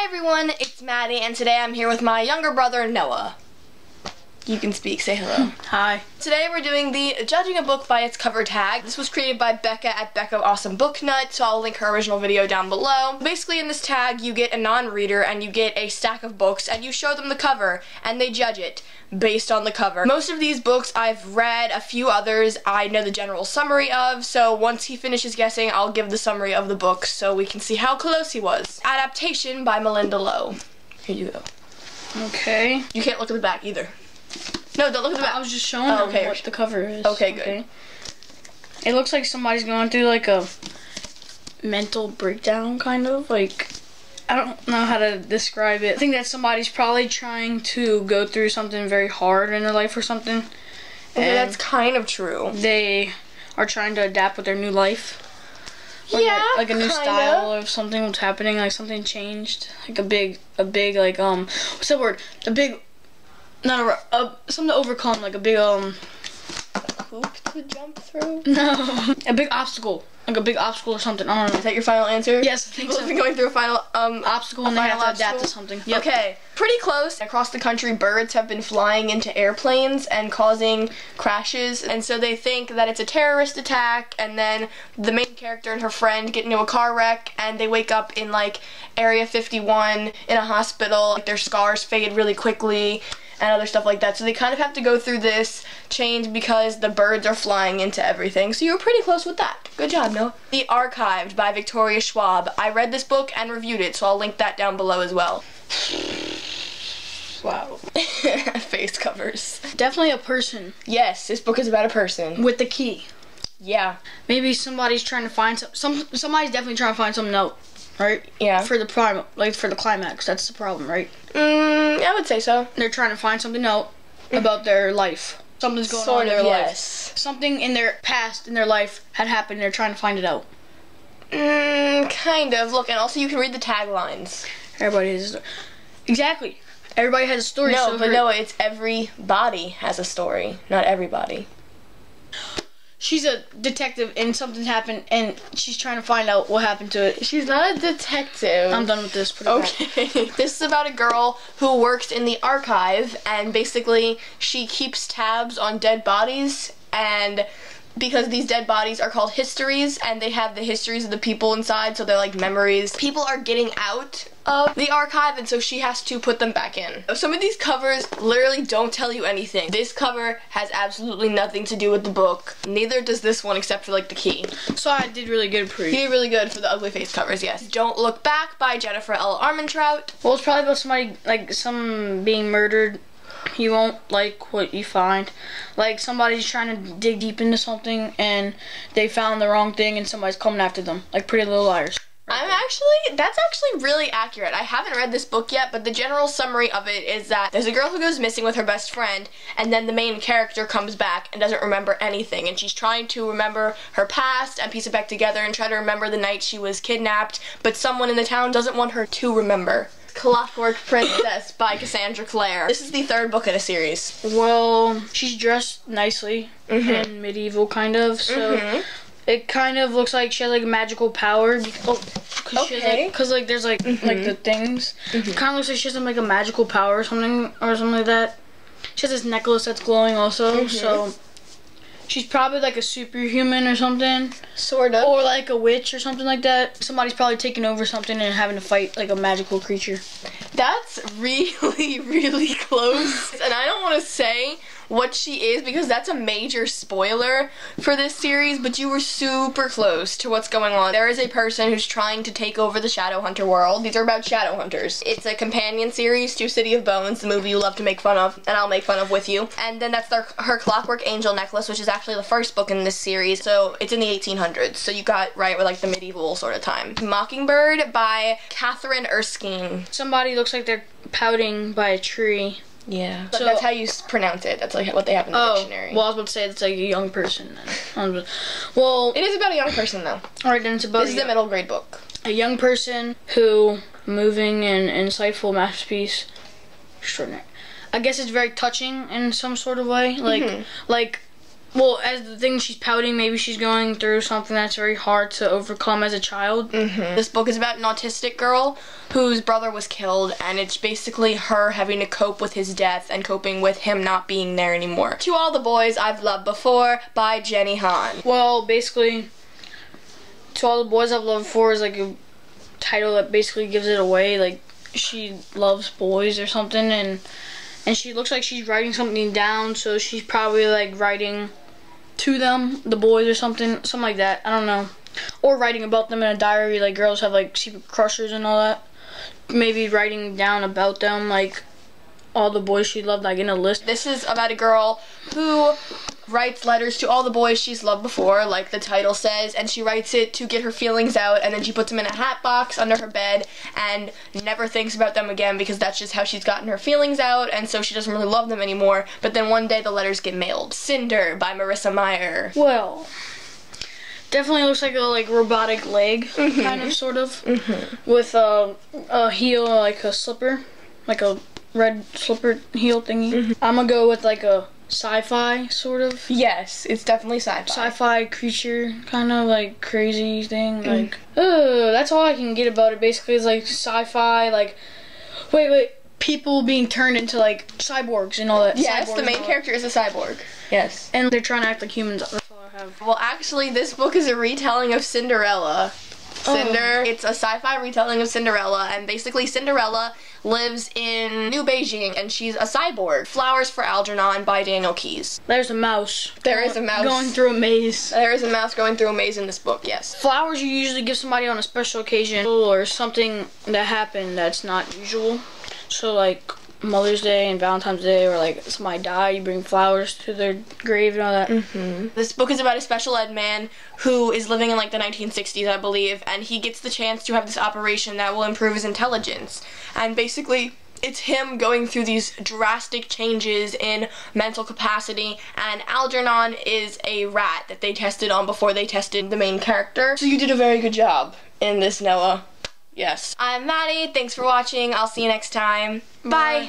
everyone, it's Maddie, and today I'm here with my younger brother, Noah. You can speak, say hello. Hi. Today we're doing the Judging a Book by Its Cover tag. This was created by Becca at Becca Awesome Book Nut, so I'll link her original video down below. Basically in this tag, you get a non-reader and you get a stack of books and you show them the cover and they judge it based on the cover. Most of these books I've read, a few others I know the general summary of, so once he finishes guessing, I'll give the summary of the book so we can see how close he was. Adaptation by Melinda Lowe. Here you go. Okay. You can't look at the back either. No, don't look at the back. I was just showing them what the cover is. Okay, good. It looks like somebody's going through like a mental breakdown, kind of. Like, I don't know how to describe it. I think that somebody's probably trying to go through something very hard in their life or something. Okay, that's kind of true. They are trying to adapt with their new life. Like a new style of something was happening, like something changed. Like a big like, what's that word? A big, not something to overcome, like a big, a hoop to jump through? No. A big obstacle. Like a big obstacle or something. I don't know. Is that your final answer? Yes, I think so. People have been going through a final, obstacle and they have to adapt to something. Yep. Okay. Pretty close. Across the country, birds have been flying into airplanes and causing crashes, and so they think that it's a terrorist attack, and then the main character and her friend get into a car wreck, and they wake up in, like, Area 51 in a hospital. Like, their scars fade really quickly and other stuff like that. So they kind of have to go through this change because the birds are flying into everything. So you were pretty close with that. Good job, Noah. The Archived by Victoria Schwab. I read this book and reviewed it, so I'll link that down below as well. Wow. Face covers. Definitely a person. Yes, this book is about a person. With the key. Yeah. Maybe somebody's trying to find somebody's definitely trying to find some note, right? Yeah. For the for the climax. That's the problem, right? I would say so. They're trying to find something out about their life. Something's going on in their life. Something in their past, in their life, had happened. They're trying to find it out. Kind of. Look, and also you can read the taglines. Everybody has a story. Exactly. Everybody has a story. No, so but no, it's everybody has a story, not everybody. She's a detective and something happened and she's trying to find out what happened to it. She's not a detective. I'm done with this. Okay. This is about a girl who works in the archive, and basically she keeps tabs on dead bodies, and because these dead bodies are called histories and they have the histories of the people inside, so they're like memories. People are getting out of the archive, and so she has to put them back in. Some of these covers literally don't tell you anything. This cover has absolutely nothing to do with the book. Neither does this one, except for like the key. So I did really good for you. You did really good for the ugly face covers, yes. Don't Look Back by Jennifer L. Armentrout. Well, it's probably about somebody, like, some being murdered. You won't like what you find. Like, somebody's trying to dig deep into something and they found the wrong thing and somebody's coming after them. Like Pretty Little Liars. That's actually really accurate. I haven't read this book yet, but the general summary of it is that there's a girl who goes missing with her best friend, and then the main character comes back and doesn't remember anything, and she's trying to remember her past and piece it back together and try to remember the night she was kidnapped, but someone in the town doesn't want her to remember. Clockwork Princess by Cassandra Clare. This is the third book in a series. Well, she's dressed nicely and medieval, kind of, so it kind of looks like she has like a magical power. Because like there's like the things. It kind of looks like she has like a magical power or something like that. She has this necklace that's glowing also, so she's probably like a superhuman or something. Sort of. Or like a witch or something like that. Somebody's probably taking over something and having to fight like a magical creature. That's really, really close. And I don't want to say what she is because that's a major spoiler for this series, but you were super close to what's going on. There is a person who's trying to take over the Shadowhunter world. These are about Shadowhunters. It's a companion series to City of Bones, the movie you love to make fun of, and I'll make fun of with you. And then that's her Clockwork Angel necklace, which is actually the first book in this series, so it's in the 1800s, so you got right with like the medieval sort of time. Mockingbird by Catherine Erskine. Somebody looks like they're pouting by a tree. Yeah. So that's how you pronounce it. That's like what they have in the dictionary. Well, I was about to say it's like a young person then. Well, it is about a young person though. Alright, then it's about this is a middle grade book. A young person who, moving and insightful masterpiece. Extraordinary. I guess it's very touching in some sort of way. Like Well, as the thing she's pouting, maybe she's going through something that's very hard to overcome as a child. This book is about an autistic girl whose brother was killed, and it's basically her having to cope with his death and coping with him not being there anymore. To All the Boys I've Loved Before by Jenny Han. Well, basically, To All the Boys I've Loved Before is like a title that basically gives it away. Like, she loves boys or something, and she looks like she's writing something down, so she's probably like writing to them, the boys or something like that. I don't know. Or writing about them in a diary, like girls have like secret crushes and all that. Maybe writing down about them, like all the boys she loved, like in a list. This is about a girl who writes letters to all the boys she's loved before, like the title says, and she writes it to get her feelings out, and then she puts them in a hat box under her bed and never thinks about them again because that's just how she's gotten her feelings out, and so she doesn't really love them anymore. But then one day the letters get mailed. Cinder by Marissa Meyer. Well, definitely looks like a robotic leg, kind of, sort of, with a heel, like a slipper, like a red slipper heel thingy. I'm gonna go with like a sci-fi, sort of. Yes, it's definitely sci-fi. Sci-fi creature, kind of like crazy thing. Like, that's all I can get about it. Basically, it's like sci-fi, like, wait, people being turned into like cyborgs and all that. Yes, the main character is a cyborg. Yes. And they're trying to act like humans. That's all I have. Well, actually, this book is a retelling of Cinderella. Cinder. It's a sci-fi retelling of Cinderella, and basically Cinderella lives in New Beijing, and she's a cyborg. Flowers for Algernon by Daniel Keyes. There's a mouse. There is a mouse. Going through a maze. There is a mouse going through a maze in this book, yes. Flowers you usually give somebody on a special occasion or something that happened that's not usual. So like Mother's Day and Valentine's Day, or like somebody died, you bring flowers to their grave and all that. This book is about a special ed man who is living in like the 1960s, I believe, and he gets the chance to have this operation that will improve his intelligence. And basically, it's him going through these drastic changes in mental capacity, and Algernon is a rat that they tested on before they tested the main character. So you did a very good job in this, Noah. Yes. I'm Maddie. Thanks for watching. I'll see you next time. Bye.